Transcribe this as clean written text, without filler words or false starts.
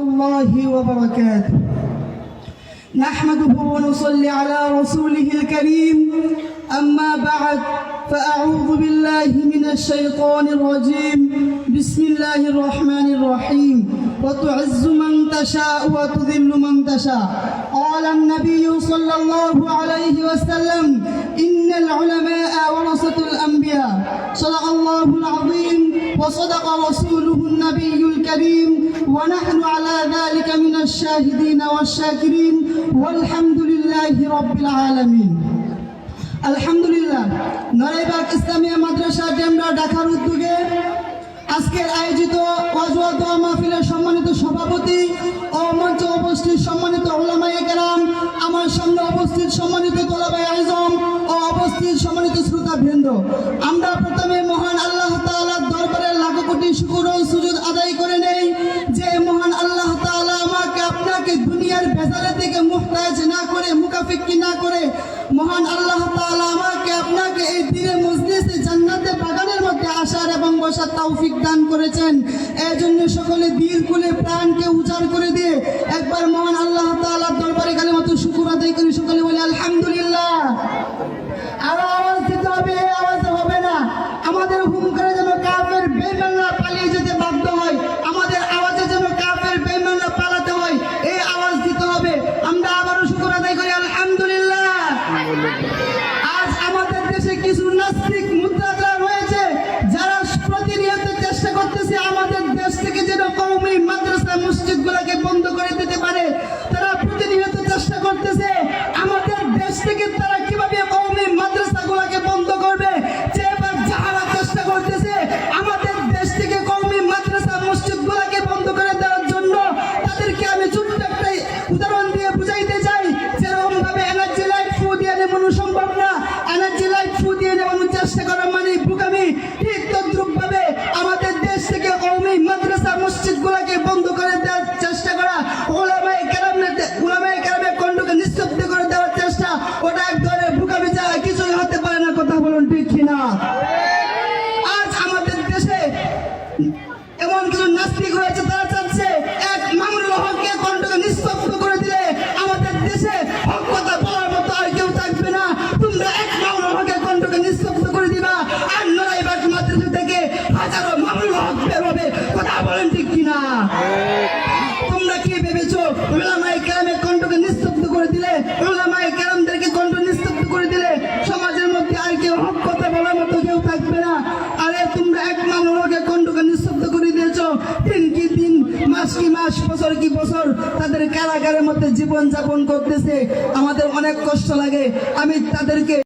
الله وبركاته. نحمده ونصلي على رسوله الكريم. أما بعد فأعوذ بالله من الشيطان الرجيم. بسم الله الرحمن الرحيم. وتعز من تشاء وتذل من تشاء. قال النبي صلى الله عليه وسلم: إن العلماء ورثة الأنبياء. صدق الله العظيم وصدق رسوله النبي الكريم، ونحن على ذلك من الشاهدين والشاكرين، والحمد لله رب العالمين. আলহামদুলিল্লাহ, নড়াইবাগ ইসলামিয়া মাদ্রাসা ডেমরা ঢাকার উদ্যোগে আজকের আয়োজিত ওয়াজ ও দোয়া মাহফিলের সম্মানিত সভাপতি ও মঞ্চে উপস্থিত সম্মানিত উলামায়ে কেরাম, আমার সামনে উপস্থিত সম্মানিত তোলাবায়ে আযম ও উপস্থিত সম্মানিত শ্রোতাবৃন্দ, আমরা প্রথমে মহান আল্লাহ তাআলার দরবারে লাখো কোটি শুকর ও সুজুদ আদায় করে নেই যে মহান আল্লাহ তাআলা আমাকে আপনাকে দুনিয়ার বেজারে থেকে মুহতাজ না করে, মুকাফিকি না করে, মহান আল্লাহ তাআলা আমাকে আপনাকে এই দিনের মজলিসে জান্নাতে বাগানের মধ্যে আসার এবং বসার তৌফিক দান করেছেন। এই জন্য সকলে দিল খুলে প্রাণকে উজাড় করে দিয়ে একবার মহান আল্লাহ তাআলার দরবারে কালিমাতুল শুকর আদায় করি। সকলে বলে আলহামদুলিল্লাহ। আর আওয়াজ দিতে হবে, আওয়াজ হবে না। আমাদের হুম করে যেন কাফের বেঈমানরা পালিয়ে যেতে বাধ্য হয়, আমাদের আওয়াজে যেন কাফের বেঈমানরা পালাতে হয়, এই আওয়াজ দিতে হবে। আমরা আবারও শুকর আদায় করি আলহামদুলিল্লাহ। আজ আমাদের দেশে কিছু নাস্তিক মুদ্রারা রয়েছে যারা প্রতিনিয়ত চেষ্টা করতেছে আমাদের দেশ থেকে যেন কওমি মাদ্রাসা মসজিদ গুলাকে বন্ধ করে দিতে পারে। তারা প্রতিনিয়ত চেষ্টা করতেছে আমাদের দেশ থেকে তারা কিভাবে কওমি মাদ্রাসা গুলাকে বন্ধ করবে। যেবার যারা চেষ্টা করতেছে আমাদের দেশ থেকে কওমি মাদ্রাসা মসজিদ গুলাকে বন্ধ করে দেওয়ার জন্য, তাদেরকে আমি ছোট্ট একটা উদাহরণ দিয়ে বুঝাইতে চাই। যেরকম ভাবে এনার্জি লাইট ফু দিয়ে নেবানো সম্ভব না, এনার্জি লাইট ফু দিয়ে নেবানোর চেষ্টা করা মানে বুকামি, ঠিক তদ্রুপ ভাবে আমাদের দেশ থেকে কওমি মাদ্রাসা মসজিদ গুলাকে বন্ধ করে দেওয়ার চেষ্টা করা, উলামায়ে কেরামের কণ্ঠকে নিস্তব্ধ করে দেওয়ার চেষ্টা, ওটা এক ধরনের বুকামি ছাড়া কিছুই হতে পারে না। কথা বলুন ঠিক কিনা? আজ আমাদের দেশে এমন কিছু নাস্তিক রয়েছে, তারা চাচ্ছে এক মামুনুল হককে কণ্ঠকে নিস্তব্ধ করে দিলে আমাদের দেশে হক কথা বলার মতো আর কেউ থাকবে না। তোমরা এক মামুনুল হকের কণ্ঠকে নিস্তব্ধ করে দিবা, আর নড়াইবাগ মাদ্রাসা থেকে হাজারো মামুনুল হক বের হবে। কথা বলেন ঠিক কিনা? তোমরা কি ভেবেছো উলামায়ে কেরামের কণ্ঠকে নিস্তব্ধ করে দিলে, উলামায়ে কেরামদেরকে কণ্ঠ নিস্তব্ধ করে দিলে সমাজের মধ্যে আর কেউ হক কথা বলার মতো কেউ থাকবে না? আরে তোমরা এক মামুনুল হকের কণ্ঠকে নিস্তব্ধ করে দিয়েছো, দিন কি দিন, মাস কি মাস, বছর কি বছর তাদের কারাগারের মধ্যে জীবন যাপন করতেছে। আমাদের অনেক কষ্ট লাগে। আমি তাদেরকে